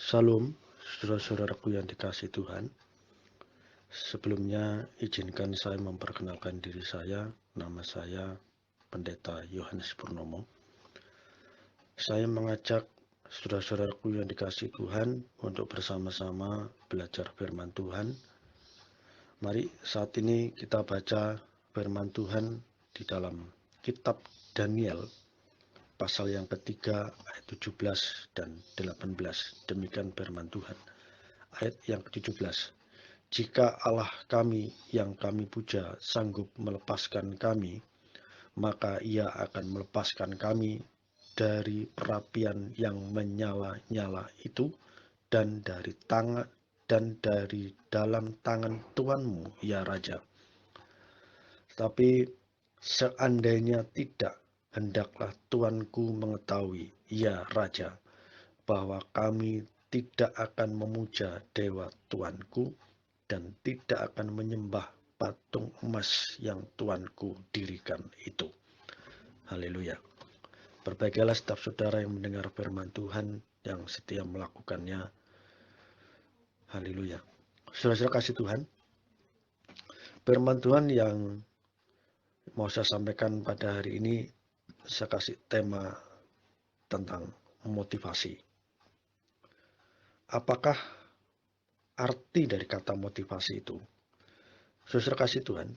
Salam, saudara-saudaraku yang dikasihi Tuhan. Sebelumnya, izinkan saya memperkenalkan diri saya. Nama saya Pendeta Yohanes Purnomo. Saya mengajak saudara-saudaraku yang dikasihi Tuhan untuk bersama-sama belajar firman Tuhan. Mari saat ini kita baca firman Tuhan di dalam kitab Daniel pasal yang ketiga ayat 17 dan 18. Demikian firman Tuhan. Ayat yang ke-17. Jika Allah kami yang kami puja sanggup melepaskan kami, maka Ia akan melepaskan kami dari perapian yang menyala-nyala itu dan dari dalam tangan Tuanmu, ya Raja. Tapi seandainya tidak, hendaklah Tuanku mengetahui, ya Raja, bahwa kami tidak akan memuja dewa Tuanku dan tidak akan menyembah patung emas yang Tuanku dirikan itu. Haleluya. Berbahagialah setiap saudara yang mendengar firman Tuhan yang setia melakukannya. Haleluya. Saudara-saudara kasih Tuhan, firman Tuhan yang mau saya sampaikan pada hari ini, saya kasih tema tentang motivasi. Apakah arti dari kata motivasi itu? Saudara kasih Tuhan,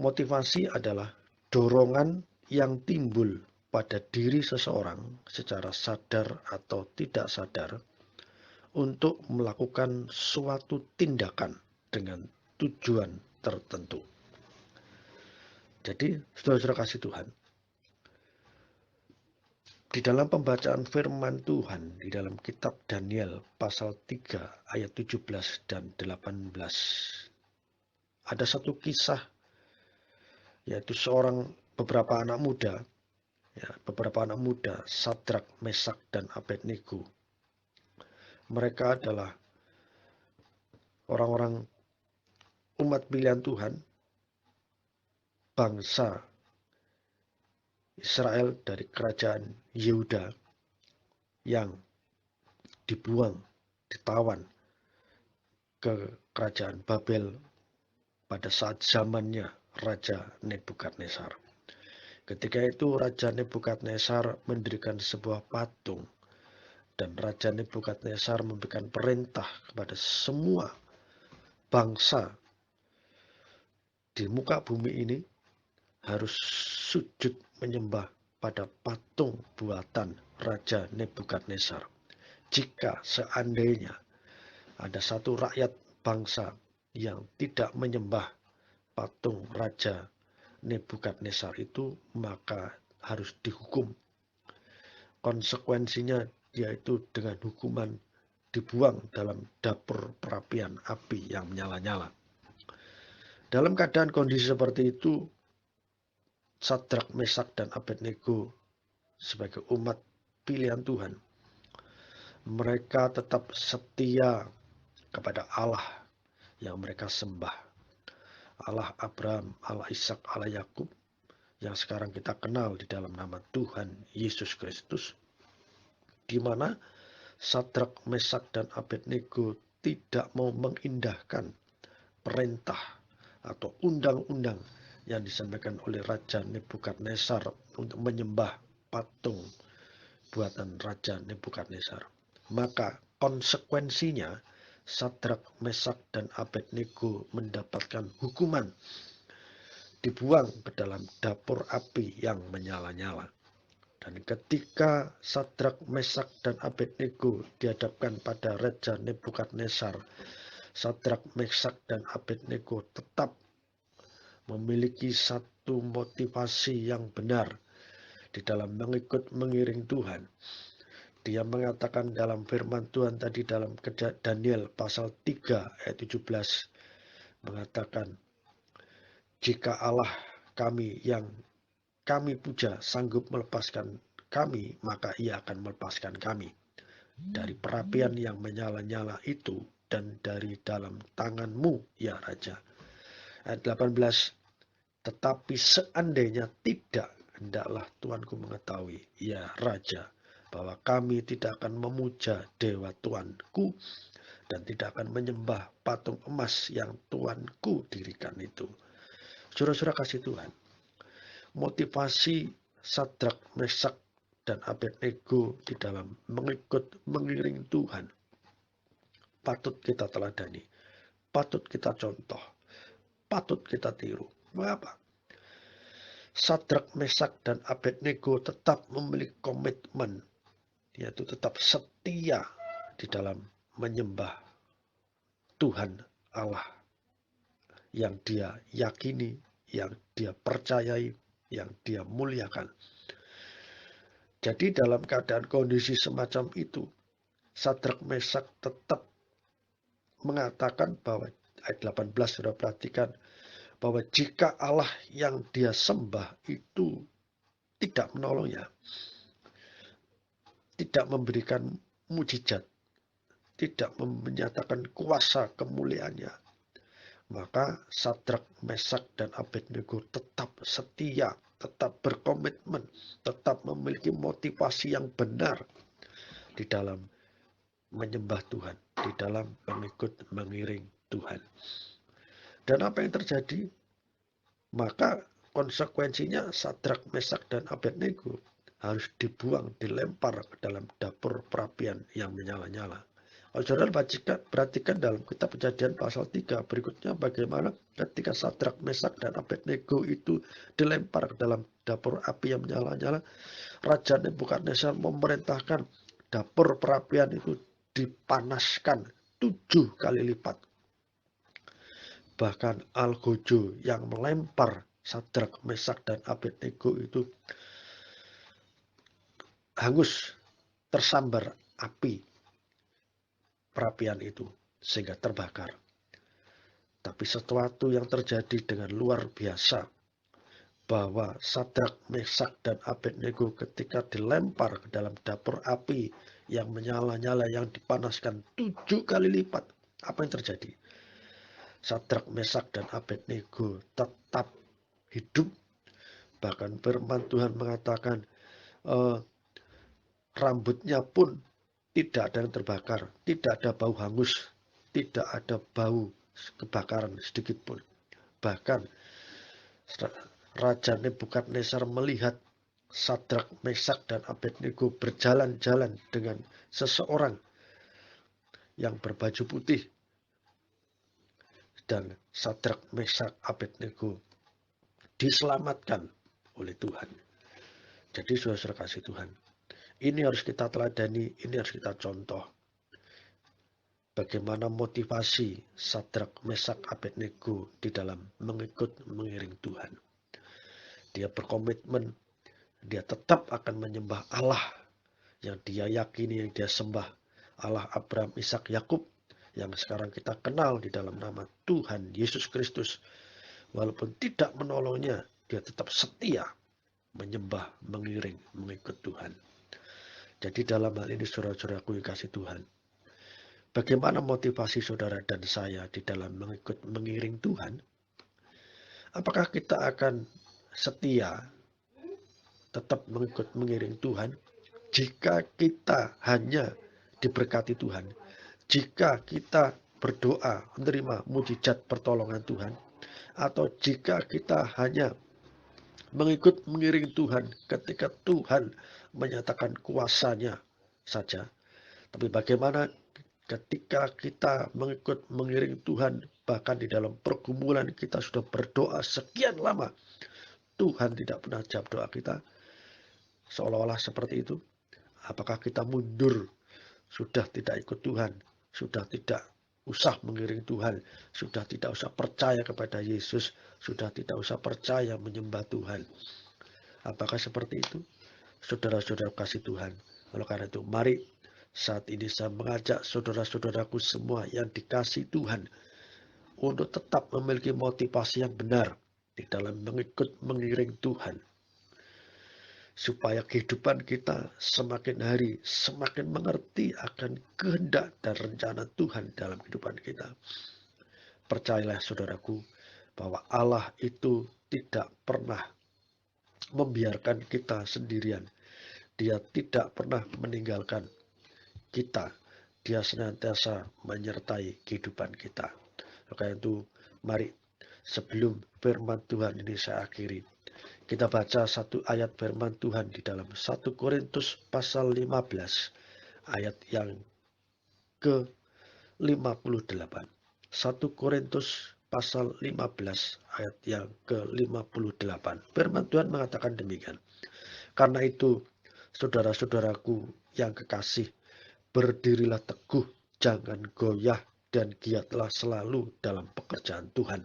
motivasi adalah dorongan yang timbul pada diri seseorang secara sadar atau tidak sadar untuk melakukan suatu tindakan dengan tujuan tertentu. Jadi, saudara-saudara kasih Tuhan, di dalam pembacaan firman Tuhan di dalam kitab Daniel pasal 3 ayat 17 dan 18, ada satu kisah, yaitu beberapa anak muda, Sadrak, Mesak, dan Abednego. Mereka adalah orang-orang umat pilihan Tuhan, bangsa Israel dari kerajaan Yehuda yang ditawan ke kerajaan Babel pada saat zamannya Raja Nebukadnezar. Ketika itu Raja Nebukadnezar mendirikan sebuah patung, dan Raja Nebukadnezar memberikan perintah kepada semua bangsa di muka bumi ini harus sujud menyembah pada patung buatan Raja Nebukadnezar. Jika seandainya ada satu rakyat bangsa yang tidak menyembah patung Raja Nebukadnezar itu, maka harus dihukum. Konsekuensinya yaitu dengan hukuman dibuang dalam dapur perapian api yang menyala-nyala. Dalam keadaan kondisi seperti itu, Sadrak, Mesak, dan Abednego sebagai umat pilihan Tuhan, mereka tetap setia kepada Allah yang mereka sembah. Allah Abraham, Allah Ishak, Allah Yakub, yang sekarang kita kenal di dalam nama Tuhan Yesus Kristus, di mana Sadrak, Mesak, dan Abednego tidak mau mengindahkan perintah atau undang-undang yang disampaikan oleh Raja Nebukadnezar untuk menyembah patung buatan Raja Nebukadnezar. Maka konsekuensinya Sadrak, Mesak, dan Abednego mendapatkan hukuman, dibuang ke dalam dapur api yang menyala-nyala. Dan ketika Sadrak, Mesak, dan Abednego dihadapkan pada Raja Nebukadnezar, Sadrak, Mesak, dan Abednego tetap memiliki satu motivasi yang benar di dalam mengiring Tuhan. Dia mengatakan dalam firman Tuhan tadi dalam Daniel pasal 3 ayat 17, mengatakan, jika Allah kami yang kami puja sanggup melepaskan kami, maka Ia akan melepaskan kami dari perapian yang menyala-nyala itu dan dari dalam tangan-Mu, ya Raja. Ayat 18, tetapi seandainya tidak, hendaklah Tuanku mengetahui, ya Raja, bahwa kami tidak akan memuja dewa Tuanku dan tidak akan menyembah patung emas yang Tuanku dirikan itu. Saudara-saudara kasih Tuhan, motivasi Sadrak, Mesak, dan Abednego di dalam mengiring Tuhan patut kita teladani, patut kita contoh, patut kita tiru. Mengapa? Sadrak, Mesak, dan Abednego tetap memiliki komitmen, yaitu tetap setia di dalam menyembah Tuhan Allah yang dia yakini, yang dia percayai, yang dia muliakan. Jadi dalam keadaan kondisi semacam itu, Sadrak, Mesak tetap mengatakan bahwa ayat 18 sudah perhatikan bahwa jika Allah yang dia sembah itu tidak menolongnya, tidak memberikan mujizat, tidak menyatakan kuasa kemuliaannya, maka Sadrak, Mesak, dan Abednego tetap setia, tetap berkomitmen, tetap memiliki motivasi yang benar di dalam menyembah Tuhan, di dalam mengiring Tuhan. Dan apa yang terjadi? Maka konsekuensinya Sadrak, Mesak, dan Abednego harus dibuang, dilempar ke dalam dapur perapian yang menyala-nyala. Kalau saudara perhatikan dalam kitab Kejadian pasal 3 berikutnya bagaimana ketika Sadrak, Mesak, dan Abednego itu dilempar ke dalam dapur api yang menyala-nyala, Raja Nebukadnezar memerintahkan dapur perapian itu dipanaskan 7 kali lipat. Bahkan algojo yang melempar Sadrak, Mesak, dan Abednego itu hangus, tersambar api perapian itu sehingga terbakar. Tapi sesuatu yang terjadi dengan luar biasa, bahwa Sadrak, Mesak, dan Abednego ketika dilempar ke dalam dapur api yang menyala-nyala, yang dipanaskan 7 kali lipat, apa yang terjadi? Sadrak, Mesak, dan Abednego tetap hidup. Bahkan firman Tuhan mengatakan rambutnya pun tidak ada yang terbakar, tidak ada bau hangus, tidak ada bau kebakaran sedikit pun. Bahkan Raja Nebukadnezar melihat Sadrak, Mesak, dan Abednego berjalan-jalan dengan seseorang yang berbaju putih. Dan Sadrak, Mesak, Abednego diselamatkan oleh Tuhan. Jadi saudara kasih Tuhan, ini harus kita teladani, ini harus kita contoh. Bagaimana motivasi Sadrak, Mesak, Abednego di dalam mengiring Tuhan. Dia berkomitmen, dia tetap akan menyembah Allah yang dia yakini, yang dia sembah. Allah Abraham, Ishak, Yakub, yang sekarang kita kenal di dalam nama Tuhan Yesus Kristus. Walaupun tidak menolongnya, dia tetap setia menyembah, mengiring, mengikut Tuhan. Jadi dalam hal ini saudara-saudaraku yang kasih Tuhan, bagaimana motivasi saudara dan saya di dalam mengiring Tuhan? Apakah kita akan setia tetap mengiring Tuhan jika kita hanya diberkati Tuhan, jika kita berdoa menerima mujizat pertolongan Tuhan, atau jika kita hanya mengiring Tuhan ketika Tuhan menyatakan kuasanya saja. Tapi bagaimana ketika kita mengiring Tuhan, bahkan di dalam pergumulan kita sudah berdoa sekian lama, Tuhan tidak pernah jawab doa kita, seolah-olah seperti itu. Apakah kita mundur, sudah tidak ikut Tuhan, sudah tidak usah mengiring Tuhan, sudah tidak usah percaya kepada Yesus, sudah tidak usah percaya menyembah Tuhan? Apakah seperti itu? Saudara-saudara kasih Tuhan. Oleh karena itu, mari saat ini saya mengajak saudara-saudaraku semua yang dikasih Tuhan untuk tetap memiliki motivasi yang benar di dalam mengiring Tuhan. Supaya kehidupan kita semakin hari semakin mengerti akan kehendak dan rencana Tuhan dalam kehidupan kita. Percayalah saudaraku bahwa Allah itu tidak pernah membiarkan kita sendirian. Dia tidak pernah meninggalkan kita. Dia senantiasa menyertai kehidupan kita. Maka itu, mari sebelum firman Tuhan ini saya akhiri, kita baca satu ayat firman Tuhan di dalam 1 Korintus pasal 15 ayat yang ke-58. 1 Korintus pasal 15 ayat yang ke-58. Firman Tuhan mengatakan demikian. Karena itu, saudara-saudaraku yang kekasih, berdirilah teguh, jangan goyah, dan giatlah selalu dalam pekerjaan Tuhan.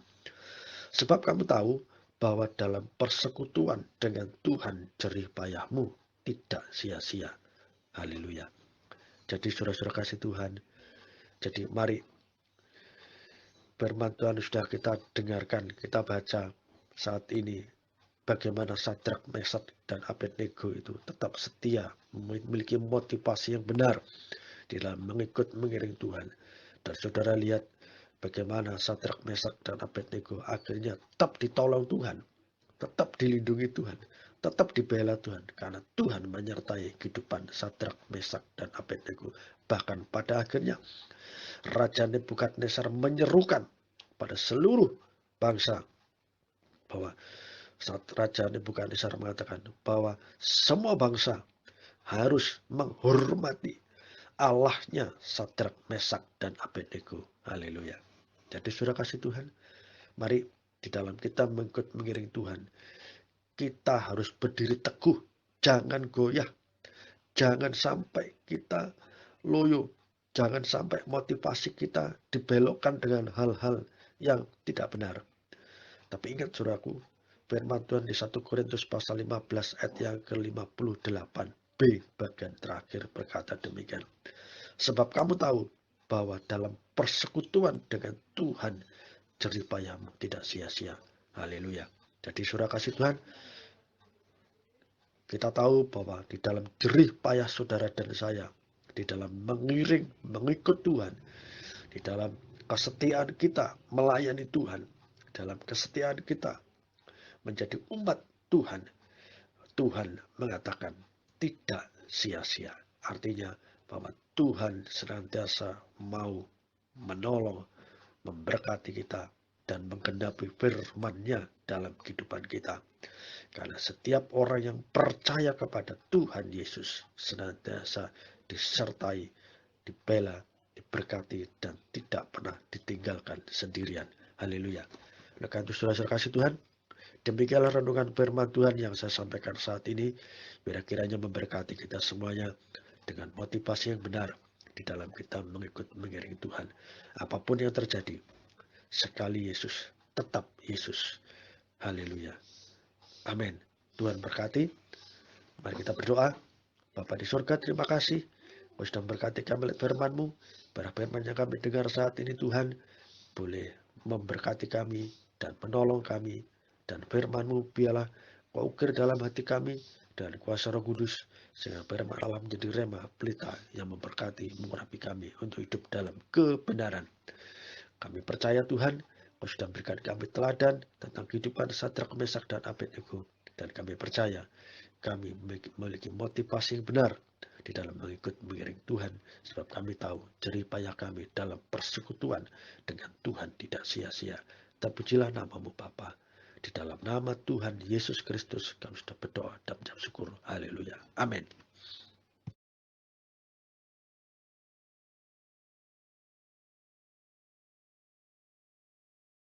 Sebab kamu tahu bahwa dalam persekutuan dengan Tuhan jerih payahmu tidak sia-sia. Haleluya. Jadi saudara-saudara kasih Tuhan, jadi mari firman Tuhan sudah kita dengarkan, kita baca saat ini. Bagaimana Sadrak, Mesak, dan Abednego itu tetap setia, memiliki motivasi yang benar di dalam mengiring Tuhan. Dan saudara lihat bagaimana Sadrak, Mesak, dan Abednego akhirnya tetap ditolong Tuhan, tetap dilindungi Tuhan, tetap dibela Tuhan, karena Tuhan menyertai kehidupan Sadrak, Mesak, dan Abednego. Bahkan pada akhirnya Raja Nebukadnezar menyerukan pada seluruh bangsa bahwa saat Raja Nebukadnezar mengatakan bahwa semua bangsa harus menghormati Allahnya Sadrak, Mesak, dan Abednego. Haleluya. Jadi saudara kasih Tuhan, mari di dalam kita mengiring Tuhan, kita harus berdiri teguh, jangan goyah, jangan sampai kita loyo, jangan sampai motivasi kita dibelokkan dengan hal-hal yang tidak benar. Tapi ingat saudaraku, firman Tuhan di 1 Korintus pasal 15 ayat yang ke-58b bagian terakhir berkata demikian. Sebab kamu tahu bahwa dalam persekutuan dengan Tuhan jerih payahmu tidak sia-sia. Haleluya. Jadi saudara kasih Tuhan, kita tahu bahwa di dalam jerih payah saudara dan saya, di dalam mengikut Tuhan, di dalam kesetiaan kita melayani Tuhan, dalam kesetiaan kita menjadi umat Tuhan, Tuhan mengatakan tidak sia-sia. Artinya bahwa Tuhan senantiasa mau menolong, memberkati kita, dan menggenapi firman-Nya dalam kehidupan kita. Karena setiap orang yang percaya kepada Tuhan Yesus senantiasa disertai, dibela, diberkati, dan tidak pernah ditinggalkan sendirian. Haleluya. Oleh karena itu saudara-saudara kasih Tuhan, demikianlah renungan firman Tuhan yang saya sampaikan saat ini. Biar kiranya memberkati kita semuanya dengan motivasi yang benar di dalam kita mengiring Tuhan. Apapun yang terjadi, sekali Yesus, tetap Yesus. Haleluya. Amin. Tuhan berkati. Mari kita berdoa. Bapa di surga, terima kasih. Kau sudah memberkati kami lewat firman-Mu. Biar firman yang kami dengar saat ini Tuhan boleh memberkati kami dan menolong kami. Dan firman-Mu biarlah Kau ukir dalam hati kami dan kuasa Roh Kudus, sehingga firman Allah menjadi rema pelita yang memberkati, mengurapi kami untuk hidup dalam kebenaran. Kami percaya Tuhan, Kau sudah berikan kami teladan tentang kehidupan Sadrak, Mesak, dan Abednego. Dan kami percaya kami memiliki motivasi yang benar di dalam mengiring Tuhan. Sebab kami tahu jerih payah kami dalam persekutuan dengan Tuhan tidak sia-sia. Terpujilah nama-Mu Bapa. Di dalam nama Tuhan Yesus Kristus kami sudah berdoa dan mengucap syukur. Haleluya. Amin.